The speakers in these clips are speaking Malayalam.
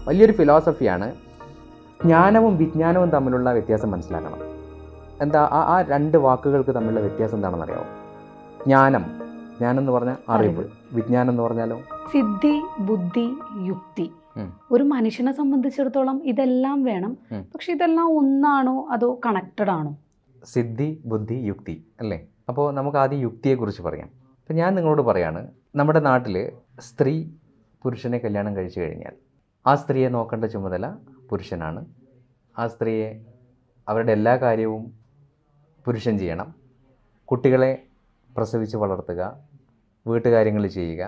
വലിയൊരു ഫിലോസഫിയാണ്. ജ്ഞാനവും വിജ്ഞാനവും തമ്മിലുള്ള വ്യത്യാസം മനസ്സിലാക്കണം. എന്താ ആ രണ്ട് വാക്കുകൾക്ക് തമ്മിലുള്ള വ്യത്യാസം എന്താണെന്ന് അറിയാമോ? ജ്ഞാനം എന്ന് പറഞ്ഞാൽ അറിവ്, വിജ്ഞാനം എന്ന് പറഞ്ഞാലോ സിദ്ധി, ബുദ്ധി, യുക്തി. ഒരു മനുഷ്യനെ സംബന്ധിച്ചിടത്തോളം ഇതെല്ലാം വേണം. പക്ഷെ ഇതെല്ലാം ഒന്നാണോ അതോ കണക്റ്റഡ് ആണോ? സിദ്ധി, ബുദ്ധി, യുക്തി അല്ലേ? അപ്പോൾ നമുക്ക് ആദ്യം യുക്തിയെക്കുറിച്ച് പറയാം. അപ്പം ഞാൻ നിങ്ങളോട് പറയാണ്, നമ്മുടെ നാട്ടിൽ സ്ത്രീ പുരുഷനെ കല്യാണം കഴിച്ചു കഴിഞ്ഞാൽ ആ സ്ത്രീയെ നോക്കേണ്ട ചുമതല പുരുഷനാണ്. ആ സ്ത്രീയെ അവരുടെ എല്ലാ കാര്യവും പുരുഷൻ ചെയ്യണം. കുട്ടികളെ പ്രസവിച്ച് വളർത്തുക, വീട്ടുകാര്യങ്ങൾ ചെയ്യുക,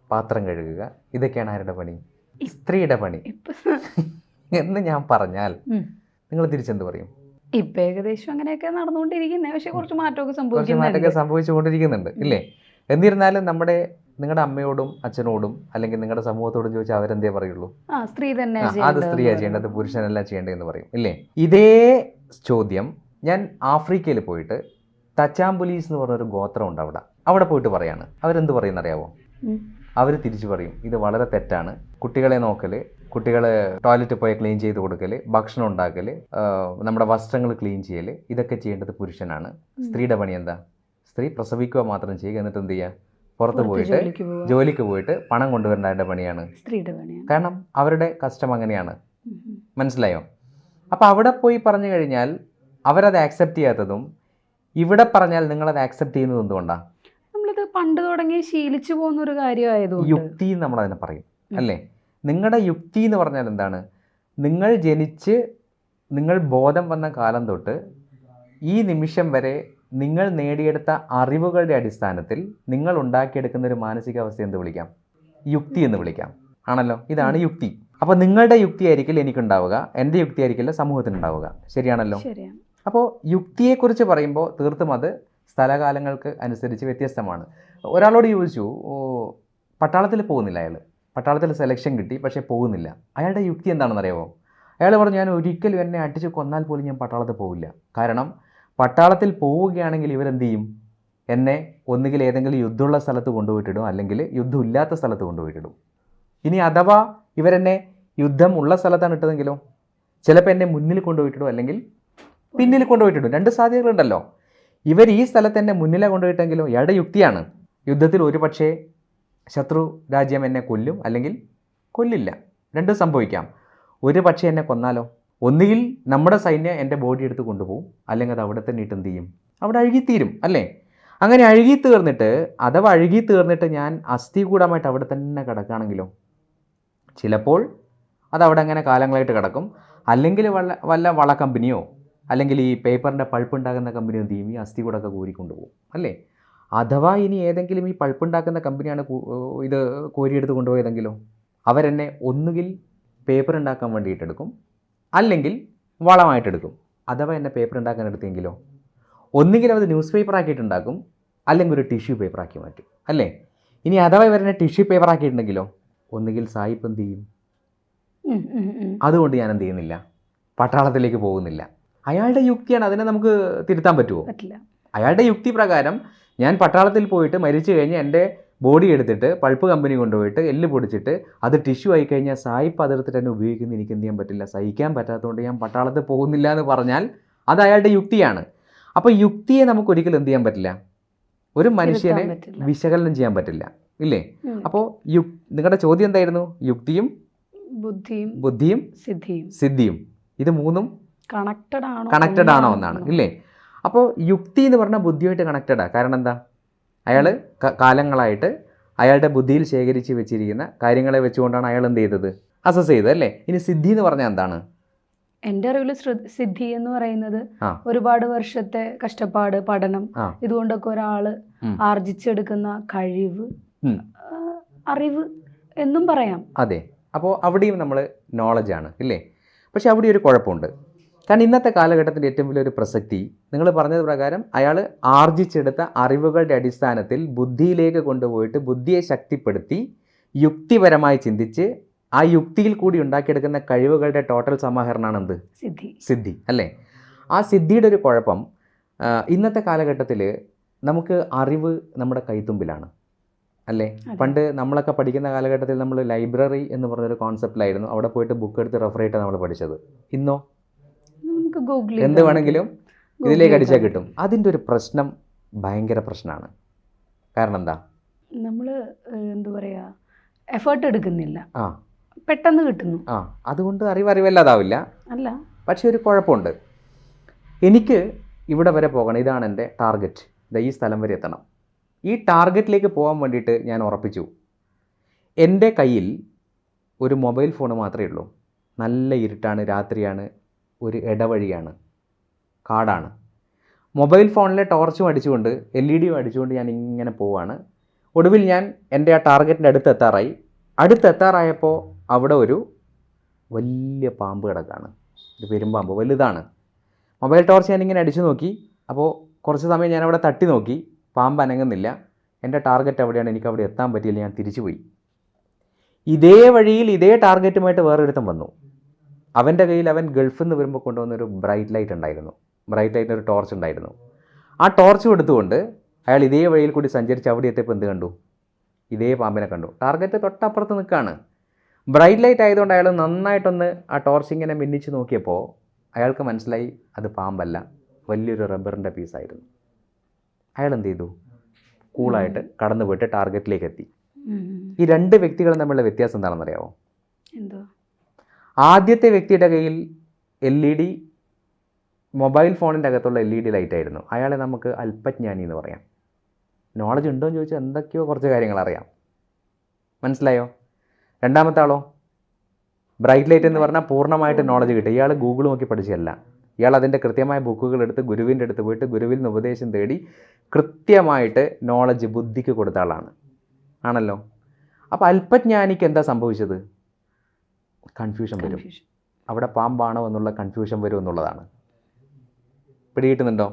പാത്രം കഴുകുക, ഇതൊക്കെയാണ് ആരുടെ പണി? സ്ത്രീയുടെ പണി എന്ന് ഞാൻ പറഞ്ഞാൽ നിങ്ങൾ തിരിച്ചെന്ത് പറയും? ഇപ്പം ഏകദേശം അങ്ങനെയൊക്കെ നടന്നുകൊണ്ടിരിക്കുന്നത്. പക്ഷെ കുറച്ച് മാറ്റമൊക്കെ സംഭവിച്ചുകൊണ്ടിരിക്കുന്നുണ്ട് ഇല്ലേ? എന്നിരുന്നാലും നിങ്ങളുടെ അമ്മയോടും അച്ഛനോടും അല്ലെങ്കിൽ നിങ്ങളുടെ സമൂഹത്തോടും ചോദിച്ചാൽ അവരെന്തേ പറയുള്ളൂ? സ്ത്രീ തന്നെ, അത് സ്ത്രീയാണ് ചെയ്യേണ്ടത്, പുരുഷനല്ല ചെയ്യേണ്ടതെന്ന് പറയും ഇല്ലേ? ഇതേ ചോദ്യം ഞാൻ ആഫ്രിക്കയിൽ പോയിട്ട് തച്ചാംബുലീസ് എന്ന് പറഞ്ഞൊരു ഗോത്രം ഉണ്ട്, അവിടെ പോയിട്ട് പറയാണ്. അവരെന്ത് പറയുന്ന അറിയാവോ? അവർ തിരിച്ചു പറയും, ഇത് വളരെ തെറ്റാണ്. കുട്ടികളെ നോക്കൽ, കുട്ടികളെ ടോയ്ലറ്റ് പോയി ക്ലീൻ ചെയ്ത് കൊടുക്കൽ, ഭക്ഷണം ഉണ്ടാക്കൽ, നമ്മുടെ വസ്ത്രങ്ങൾ ക്ലീൻ ചെയ്യൽ, ഇതൊക്കെ ചെയ്യേണ്ടത് പുരുഷനാണ്. സ്ത്രീയുടെ പണി എന്താ? സ്ത്രീ പ്രസവിക്കുക മാത്രം ചെയ്യുക, എന്നിട്ട് എന്ത് ചെയ്യുക? പുറത്ത് പോയിട്ട് ജോലിക്ക് പോയിട്ട് പണം കൊണ്ടുവരേണ്ട ആരുടെ പണിയാണ്? സ്ത്രീയുടെ പണിയാണ്. കാരണം അവരുടെ കഷ്ടം അങ്ങനെയാണ്. മനസ്സിലായോ? അപ്പോൾ അവിടെ പോയി പറഞ്ഞു കഴിഞ്ഞാൽ അവരത് ആക്സെപ്റ്റ് ചെയ്യാത്തതും ഇവിടെ പറഞ്ഞാൽ നിങ്ങളത് ആക്സെപ്റ്റ് ചെയ്യുന്നത് എന്തുകൊണ്ടാണ്? നമ്മളിത് പണ്ട് തുടങ്ങി ശീലിച്ചു പോകുന്ന ഒരു കാര്യമായതുകൊണ്ട് യുക്തി നമ്മളതിനെ പറയും അല്ലേ? നിങ്ങളുടെ യുക്തി എന്ന് പറഞ്ഞാൽ എന്താണ്? നിങ്ങൾ ജനിച്ച് നിങ്ങൾ ബോധം വന്ന കാലം തൊട്ട് ഈ നിമിഷം വരെ നിങ്ങൾ നേടിയെടുത്ത അറിവുകളുടെ അടിസ്ഥാനത്തിൽ നിങ്ങൾ ഉണ്ടാക്കിയെടുക്കുന്ന ഒരു മാനസികാവസ്ഥ എന്ത് വിളിക്കാം? യുക്തി എന്ന് വിളിക്കാം. ആണല്ലോ, ഇതാണ് യുക്തി. അപ്പോൾ നിങ്ങളുടെ യുക്തി ആയിരിക്കില്ല എനിക്കുണ്ടാവുക, എൻ്റെ യുക്തി ആയിരിക്കില്ല സമൂഹത്തിനുണ്ടാവുക. ശരിയാണല്ലോ? അപ്പോൾ യുക്തിയെക്കുറിച്ച് പറയുമ്പോൾ തീർത്തും അത് സ്ഥലകാലങ്ങൾക്ക് അനുസരിച്ച് വ്യത്യസ്തമാണ്. ഒരാളോട് ചോദിച്ചു, പട്ടാളത്തിൽ പോകുന്നില്ല അയാൾ, പട്ടാളത്തിൽ സെലക്ഷൻ കിട്ടി പക്ഷേ പോകുന്നില്ല. അയാളുടെ യുക്തി എന്താണെന്ന് അറിയാമോ? അയാൾ പറഞ്ഞു, ഞാൻ ഒരിക്കലും എന്നെ അടിച്ച് കൊന്നാൽ പോലും ഞാൻ പട്ടാളത്തിൽ പോവില്ല. കാരണം പട്ടാളത്തിൽ പോവുകയാണെങ്കിൽ ഇവരെന്ത് ചെയ്യും? എന്നെ ഒന്നുകിൽ ഏതെങ്കിലും യുദ്ധമുള്ള സ്ഥലത്ത് കൊണ്ടുപോയിട്ടിടും, അല്ലെങ്കിൽ യുദ്ധമില്ലാത്ത സ്ഥലത്ത് കൊണ്ടുപോയിട്ടിടും. ഇനി അഥവാ ഇവരെന്നെ യുദ്ധം ഉള്ള സ്ഥലത്താണ് ഇട്ടതെങ്കിലോ ചിലപ്പോൾ എന്നെ മുന്നിൽ കൊണ്ടുപോയിട്ടിടും, അല്ലെങ്കിൽ പിന്നിൽ കൊണ്ടുപോയിട്ടിടും. രണ്ട് സാധ്യതകളുണ്ടല്ലോ. ഇവർ ഈ സ്ഥലത്ത് എന്നെ മുന്നിലെ കൊണ്ടുപോയിട്ടെങ്കിലോ ഇയാളുടെ യുക്തിയാണ്, യുദ്ധത്തിൽ ഒരു പക്ഷേ ശത്രു രാജ്യം എന്നെ കൊല്ലും, അല്ലെങ്കിൽ കൊല്ലില്ല. രണ്ടും സംഭവിക്കാം. ഒരു പക്ഷേ എന്നെ കൊന്നാലോ? ഒന്നുകിൽ നമ്മുടെ സൈന്യം എൻ്റെ ബോഡി എടുത്ത് കൊണ്ടുപോകും, അല്ലെങ്കിൽ അത് അവിടെ തന്നെ ഇട്ട് എന്ത് ചെയ്യും? അവിടെ അഴുകിത്തീരും അല്ലേ? അങ്ങനെ അഴുകിത്തീർന്നിട്ട്, അഥവാ അഴുകിത്തീർന്നിട്ട് ഞാൻ അസ്ഥികൂടമായിട്ട് അവിടെ തന്നെ കിടക്കുകയാണെങ്കിലോ ചിലപ്പോൾ അതവിടെ അങ്ങനെ കാലങ്ങളായിട്ട് കിടക്കും. അല്ലെങ്കിൽ വല്ല വള കമ്പനിയോ അല്ലെങ്കിൽ ഈ പേപ്പറിൻ്റെ പൾപ്പ് ഉണ്ടാക്കുന്ന കമ്പനി എന്ത് ചെയ്യും? ഈ അസ്ഥികൂടമൊക്കെ കോരിക്കൊണ്ടുപോകും അല്ലേ? അഥവാ ഇനി ഏതെങ്കിലും ഈ പൾപ്പുണ്ടാക്കുന്ന കമ്പനിയാണ് ഇത് കോരിയെടുത്ത് കൊണ്ടുപോയതെങ്കിലോ അവരെന്നെ ഒന്നുകിൽ പേപ്പർ ഉണ്ടാക്കാൻ വേണ്ടിയിട്ടെടുക്കും, അല്ലെങ്കിൽ വളമായിട്ടെടുക്കും. അഥവാ എന്നെ പേപ്പർ ഉണ്ടാക്കാൻ എടുത്തെങ്കിലോ ഒന്നുകിൽ അത് ന്യൂസ് പേപ്പർ ആക്കിയിട്ടുണ്ടാക്കും, അല്ലെങ്കിൽ ഒരു ടിഷ്യൂ പേപ്പർ ആക്കി മാറ്റും അല്ലേ? ഇനി അഥവാ ഇവരെന്നെ ടിഷ്യൂ പേപ്പർ ആക്കിയിട്ടുണ്ടെങ്കിലോ ഒന്നുകിൽ സായിപ്പ് എന്ത് ചെയ്യും? അതുകൊണ്ട് ഞാൻ എന്ത് ചെയ്യുന്നില്ല, പട്ടാളത്തിലേക്ക് പോകുന്നില്ല. അയാളുടെ യുക്തിയാണ്, അതിനെ നമുക്ക് തിരുത്താൻ പറ്റുമോ? പറ്റില്ല. അയാളുടെ യുക്തി പ്രകാരം ഞാൻ പട്ടാളത്തിൽ പോയിട്ട് മരിച്ചു കഴിഞ്ഞ് എൻ്റെ ബോഡി എടുത്തിട്ട് പൾപ്പ് കമ്പനി കൊണ്ടുപോയിട്ട് എല്ല് പൊടിച്ചിട്ട് അത് ടിഷ്യൂ ആയി കഴിഞ്ഞാൽ സായിപ്പ് അതെടുത്തിട്ട് എന്നെ ഉപയോഗിക്കുന്ന എനിക്ക് എന്ത് ചെയ്യാൻ പറ്റില്ല, സഹിക്കാൻ പറ്റാത്തതുകൊണ്ട് ഞാൻ പട്ടാളത്തിൽ പോകുന്നില്ല എന്ന് പറഞ്ഞാൽ അത് അയാളുടെ യുക്തിയാണ്. അപ്പോൾ യുക്തിയെ നമുക്ക് ഒരിക്കലും എന്ത് ചെയ്യാൻ പറ്റില്ല, ഒരു മനുഷ്യനെ വിശകലനം ചെയ്യാൻ പറ്റില്ല ഇല്ലേ? അപ്പോൾ നിങ്ങളുടെ ചോദ്യം എന്തായിരുന്നു? യുക്തിയും ബുദ്ധിയും സിദ്ധിയും ഇത് മൂന്നും കണക്റ്റഡ് ആണോ എന്നാണ് ഇല്ലേ? അപ്പോൾ യുക്തി എന്ന് പറഞ്ഞാൽ ബുദ്ധിയായിട്ട് കണക്റ്റഡാണ്. കാരണം എന്താ? അയാൾ കാലങ്ങളായിട്ട് അയാളുടെ ബുദ്ധിയിൽ ശേഖരിച്ച് വെച്ചിരിക്കുന്ന കാര്യങ്ങളെ വെച്ചുകൊണ്ടാണ് അയാൾ എന്ത് ചെയ്തത്, അസസ് ചെയ്തത് അല്ലേ? ഇനി സിദ്ധി എന്ന് പറഞ്ഞാൽ എന്താണ്? എൻ്റെ അറിവിൽ സിദ്ധി എന്ന് പറയുന്നത് ഒരുപാട് വർഷത്തെ കഷ്ടപ്പാട്, പഠനം, ഇതുകൊണ്ടൊക്കെ ഒരാൾ ആർജിച്ചെടുക്കുന്ന കഴിവ്, അറിവ് എന്നും പറയാം. അതെ. അപ്പോൾ അവിടെയും നമ്മൾ നോളജാണ് ഇല്ലേ? പക്ഷെ അവിടെ ഒരു കുഴപ്പമുണ്ട്. കാരണം ഇന്നത്തെ കാലഘട്ടത്തിൻ്റെ ഏറ്റവും വലിയൊരു പ്രസക്തി, നിങ്ങൾ പറഞ്ഞത് പ്രകാരം അയാൾ ആർജിച്ചെടുത്ത അറിവുകളുടെ അടിസ്ഥാനത്തിൽ ബുദ്ധിയിലേക്ക് കൊണ്ടുപോയിട്ട് ബുദ്ധിയെ ശക്തിപ്പെടുത്തി യുക്തിപരമായി ചിന്തിച്ച് ആ യുക്തിയിൽ കൂടി ഉണ്ടാക്കിയെടുക്കുന്ന കഴിവുകളുടെ ടോട്ടൽ സമാഹരണമാണ് എന്ത്? സിദ്ധി അല്ലേ? ആ സിദ്ധിയുടെ ഒരു കുഴപ്പം, ഇന്നത്തെ കാലഘട്ടത്തിൽ നമുക്ക് അറിവ് നമ്മുടെ കൈത്തുമ്പിലാണ്. അല്ലേ? പണ്ട് നമ്മളൊക്കെ പഠിക്കുന്ന കാലഘട്ടത്തിൽ നമ്മൾ ലൈബ്രറി എന്ന് പറഞ്ഞൊരു കോൺസെപ്റ്റിലായിരുന്നു അവിടെ പോയിട്ട് ബുക്ക് എടുത്ത് റെഫർ ചെയ്തിട്ട് നമ്മൾ പഠിച്ചത്. ഇന്നോ നമുക്ക് ഗൂഗിൾ എന്ത് വേണമെങ്കിലും ഇതിലേക്ക് അടിച്ചാൽ കിട്ടും. അതിൻ്റെ ഒരു പ്രശ്നം ഭയങ്കര പ്രശ്നമാണ്. കാരണം എന്താ? നമ്മൾ എന്താ പറയുക, എഫേർട്ട് എടുക്കുന്നില്ല, ആ പെട്ടെന്ന് കിട്ടുന്നു. അതുകൊണ്ട് അറിവല്ലാതാവില്ല അല്ല, പക്ഷേ ഒരു കുഴപ്പമുണ്ട്. എനിക്ക് ഇവിടെ വരെ പോകണം, ഇതാണ് എൻ്റെ ടാർഗറ്റ്, ഈ സ്ഥലം വരെ എത്തണം. ഈ ടാർഗറ്റിലേക്ക് പോകാൻ വേണ്ടിയിട്ട് ഞാൻ ഉറപ്പിച്ചു. എൻ്റെ കയ്യിൽ ഒരു മൊബൈൽ ഫോൺ മാത്രമേ ഉള്ളൂ. നല്ല ഇരുട്ടാണ്, രാത്രിയാണ്, ഒരു ഇടവഴിയാണ്, കാടാണ്. മൊബൈൽ ഫോണിലെ ടോർച്ചും അടിച്ചുകൊണ്ട് LED അടിച്ചുകൊണ്ട് ഞാൻ ഇങ്ങനെ പോവാണ്. ഒടുവിൽ ഞാൻ എൻ്റെ ആ ടാർഗറ്റിൻ്റെ അടുത്തെത്താറായപ്പോൾ അവിടെ ഒരു വലിയ പാമ്പ് കിടക്കാണ്, ഒരു പെരുമ്പാമ്പ്, വലുതാണ്. മൊബൈൽ ടോർച്ച് ഞാനിങ്ങനെ അടിച്ചു നോക്കി. അപ്പോൾ കുറച്ച് സമയം ഞാൻ അവിടെ തട്ടി നോക്കി, പാമ്പ് അനങ്ങുന്നില്ല. എൻ്റെ ടാർഗറ്റ് അവിടെയാണ്, എനിക്ക് അവിടെ എത്താൻ പറ്റിയില്ല. ഞാൻ തിരിച്ചു പോയി. ഇതേ വഴിയിൽ ഇതേ ടാർഗറ്റുമായിട്ട് വേറൊരുത്തം വന്നു. അവൻ്റെ കയ്യിൽ അവൻ ഗൾഫിൽ നിന്ന് വരുമ്പോൾ കൊണ്ടുവന്നൊരു ബ്രൈറ്റ് ലൈറ്റ് ഉണ്ടായിരുന്നു. ബ്രൈറ്റ് ലൈറ്റിന് ഒരു ടോർച്ച് ഉണ്ടായിരുന്നു. ആ ടോർച്ചും എടുത്തുകൊണ്ട് അയാൾ ഇതേ വഴിയിൽ കൂടി സഞ്ചരിച്ച് അവിടെ എത്തിയപ്പോൾ എന്ത് കണ്ടു? ഇതേ പാമ്പിനെ കണ്ടു. ടാർഗറ്റ് തൊട്ടപ്പുറത്ത് നിൽക്കുകയാണ്. ബ്രൈറ്റ് ലൈറ്റ് ആയതുകൊണ്ട് അയാൾ നന്നായിട്ടൊന്ന് ആ ടോർച്ച് ഇങ്ങനെ മിന്നിച്ച് നോക്കിയപ്പോൾ അയാൾക്ക് മനസ്സിലായി അത് പാമ്പല്ല, വലിയൊരു റബ്ബറിൻ്റെ പീസായിരുന്നു. അയാൾ എന്ത് ചെയ്തു? കൂളായിട്ട് കടന്നു പോയിട്ട് ടാർഗറ്റിലേക്ക് എത്തി. ഈ രണ്ട് വ്യക്തികളും തമ്മിലുള്ള വ്യത്യാസം എന്താണെന്നറിയാമോ? ആദ്യത്തെ വ്യക്തിയുടെ കയ്യിൽ LED, മൊബൈൽ ഫോണിൻ്റെ അകത്തുള്ള LED ലൈറ്റ് ആയിരുന്നു. അയാളെ നമുക്ക് അല്പജ്ഞാനി എന്ന് പറയാം. നോളജ് ഉണ്ടോ എന്ന് ചോദിച്ചാൽ എന്തൊക്കെയോ കുറച്ച് കാര്യങ്ങൾ അറിയാം. മനസ്സിലായോ? രണ്ടാമത്തെ ആളോ? ബ്രൈറ്റ് ലൈറ്റ് എന്ന് പറഞ്ഞാൽ പൂർണ്ണമായിട്ട് നോളജ് കിട്ടും. ഇയാൾ ഗൂഗിൾ നോക്കി പഠിച്ചല്ല. ഇയാൾ അതിൻ്റെ കൃത്യമായ ബുക്കുകൾ എടുത്ത് ഗുരുവിൻ്റെ അടുത്ത് പോയിട്ട് ഗുരുവിൽ നിന്ന് ഉപദേശം തേടി കൃത്യമായിട്ട് നോളജ് ബുദ്ധിക്ക് കൊടുത്ത ആളാണ്. ആണല്ലോ? അപ്പോൾ അല്പജ്ഞാനിക്ക് എന്താ സംഭവിച്ചത്? കൺഫ്യൂഷൻ വരും. അവിടെ പാമ്പാണോ എന്നുള്ള കൺഫ്യൂഷൻ വരും എന്നുള്ളതാണ്. പിടികിട്ടുന്നുണ്ടോ?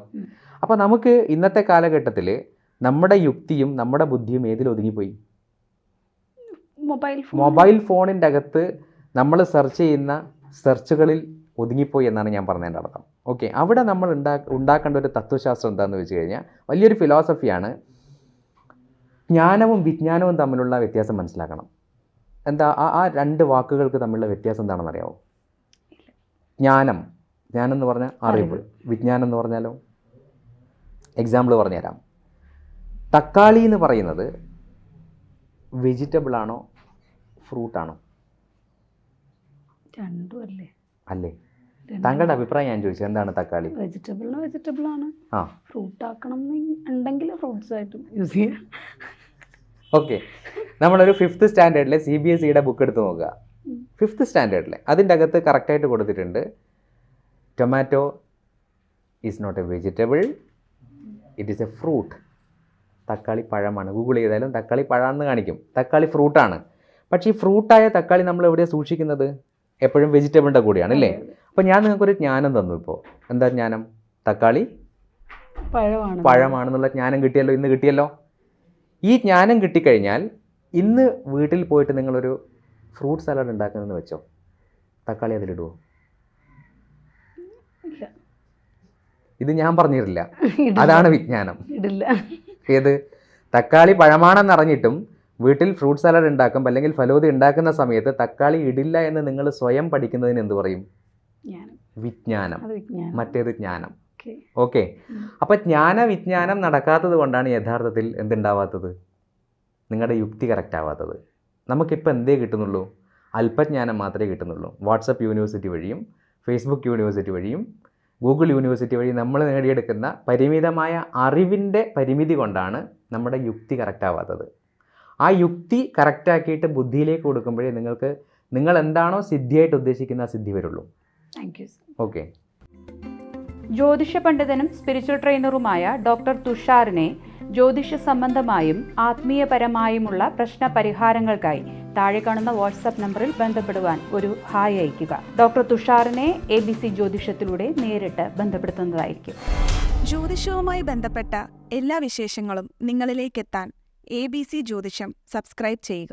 അപ്പോൾ നമുക്ക് ഇന്നത്തെ കാലഘട്ടത്തിൽ നമ്മുടെ യുക്തിയും നമ്മുടെ ബുദ്ധിയും ഏതിൽ ഒതുങ്ങിപ്പോയി? മൊബൈൽ ഫോണിൻ്റെ അകത്ത് നമ്മൾ സെർച്ച് ചെയ്യുന്ന സെർച്ചുകളിൽ ഒതുങ്ങിപ്പോയി എന്നാണ് ഞാൻ പറഞ്ഞതിൻ്റെ അർത്ഥം. ഓക്കെ, അവിടെ നമ്മൾ ഉണ്ടാക്കേണ്ട ഒരു തത്വശാസ്ത്രം എന്താണെന്ന് വെച്ച് കഴിഞ്ഞാൽ വലിയൊരു ഫിലോസഫിയാണ്. ജ്ഞാനവും വിജ്ഞാനവും തമ്മിലുള്ള വ്യത്യാസം മനസ്സിലാക്കണം. എന്താ ആ രണ്ട് വാക്കുകൾക്ക് തമ്മിലുള്ള വ്യത്യാസം എന്താണെന്ന് അറിയാമോ? ജ്ഞാനം എന്ന് പറഞ്ഞാൽ അറിവ്, വിജ്ഞാനം എന്ന് പറഞ്ഞാലോ? എക്സാമ്പിൾ പറഞ്ഞുതരാം. തക്കാളി എന്ന് പറയുന്നത് വെജിറ്റബിൾ ആണോ ഫ്രൂട്ടാണോ? രണ്ടും അല്ലേ? അല്ലേ? താങ്കളുടെ അഭിപ്രായം ഞാൻ ചോദിച്ചത് എന്താണ്? തക്കാളി വെജിറ്റബിൾ ആണ്. ഫ്രൂട്ട് ആക്കണം ഉണ്ടെങ്കിൽ ഫ്രൂട്ട്സ് ആയിട്ടും യൂസ് ചെയ്യാം. ഓക്കെ, നമ്മളൊരു 5th സ്റ്റാൻഡേർഡിലെ CBSEയുടെ ബുക്ക് എടുത്ത് നോക്കുക. 5th സ്റ്റാൻഡേർഡിലെ അതിൻ്റെ അകത്ത് കറക്റ്റായിട്ട് കൊടുത്തിട്ടുണ്ട്, tomato is not a vegetable, it is a fruit. തക്കാളി പഴമാണ്. ഗൂഗിൾ ചെയ്താലും തക്കാളി പഴമാണെന്ന് കാണിക്കും. തക്കാളി ഫ്രൂട്ടാണ്. പക്ഷേ ഈ ഫ്രൂട്ടായ തക്കാളി നമ്മൾ എവിടെയാണ് സൂക്ഷിക്കുന്നത്? എപ്പോഴും വെജിറ്റബിളിൻ്റെ കൂടെയാണ് അല്ലേ? അപ്പോൾ ഞാൻ നിങ്ങൾക്കൊരു ജ്ഞാനം തന്നു. ഇപ്പോൾ എന്താ ജ്ഞാനം? തക്കാളി പഴമാണെന്നുള്ള ജ്ഞാനം കിട്ടിയല്ലോ, ഇന്ന് കിട്ടിയല്ലോ. ഈ ജ്ഞാനം കിട്ടിക്കഴിഞ്ഞാൽ ഇന്ന് വീട്ടിൽ പോയിട്ട് നിങ്ങളൊരു ഫ്രൂട്ട് സലാഡ് ഉണ്ടാക്കുന്നതെന്ന് വെച്ചോ, തക്കാളി അതിലിടുമോ? ഇത് ഞാൻ പറഞ്ഞിട്ടില്ല, അതാണ് വിജ്ഞാനം. ഏത്? തക്കാളി പഴമാണെന്നറിഞ്ഞിട്ടും വീട്ടിൽ ഫ്രൂട്ട് സലാഡ് ഉണ്ടാക്കും അല്ലെങ്കിൽ ഫലോദി ഉണ്ടാക്കുന്ന സമയത്ത് തക്കാളി ഇടില്ല എന്ന് നിങ്ങൾ സ്വയം പഠിക്കുന്നതിന് എന്ത് പറയും? വിജ്ഞാനം. മറ്റേത് ജ്ഞാനം. ഓക്കെ, അപ്പം വിജ്ഞാനം നടക്കാത്തത് കൊണ്ടാണ് യഥാർത്ഥത്തിൽ എന്തുണ്ടാവാത്തത്? നിങ്ങളുടെ യുക്തി കറക്റ്റ് ആവാത്തത്. നമുക്കിപ്പോൾ എന്തേ കിട്ടുന്നുള്ളൂ? അല്പജ്ഞാനം മാത്രമേ കിട്ടുന്നുള്ളൂ. വാട്സപ്പ് യൂണിവേഴ്സിറ്റി വഴിയും ഫേസ്ബുക്ക് യൂണിവേഴ്സിറ്റി വഴിയും ഗൂഗിൾ യൂണിവേഴ്സിറ്റി വഴി നമ്മൾ നേടിയെടുക്കുന്ന പരിമിതമായ അറിവിൻ്റെ പരിമിതി കൊണ്ടാണ് നമ്മുടെ യുക്തി കറക്റ്റ് ആവാത്തത്. ആ യുക്തി കറക്റ്റാക്കിയിട്ട് ബുദ്ധിയിലേക്ക് കൊടുക്കുമ്പോഴേ നിങ്ങൾ എന്താണോ സിദ്ധിയായിട്ട് ഉദ്ദേശിക്കുന്ന ആ സിദ്ധി വരുള്ളൂ. ഓക്കെ. ജ്യോതിഷ പണ്ഡിതനും സ്പിരിച്വൽ ട്രെയിനറുമായ ഡോക്ടർ തുഷാറിനെ ജ്യോതിഷ സംബന്ധമായും ആത്മീയപരമായുമുള്ള പ്രശ്ന പരിഹാരങ്ങൾക്കായി താഴെ കാണുന്ന വാട്സാപ്പ് നമ്പറിൽ ബന്ധപ്പെടുവാൻ ഒരു ഹായ് അയയ്ക്കുക. ഡോക്ടർ തുഷാറിനെ ABC ജ്യോതിഷത്തിലൂടെ നേരിട്ട് ബന്ധപ്പെടുത്തുന്നതായിരിക്കും. ജ്യോതിഷവുമായി ബന്ധപ്പെട്ട എല്ലാ വിശേഷങ്ങളും നിങ്ങളിലേക്കെത്താൻ ABC ജ്യോതിഷം സബ്സ്ക്രൈബ് ചെയ്യുക.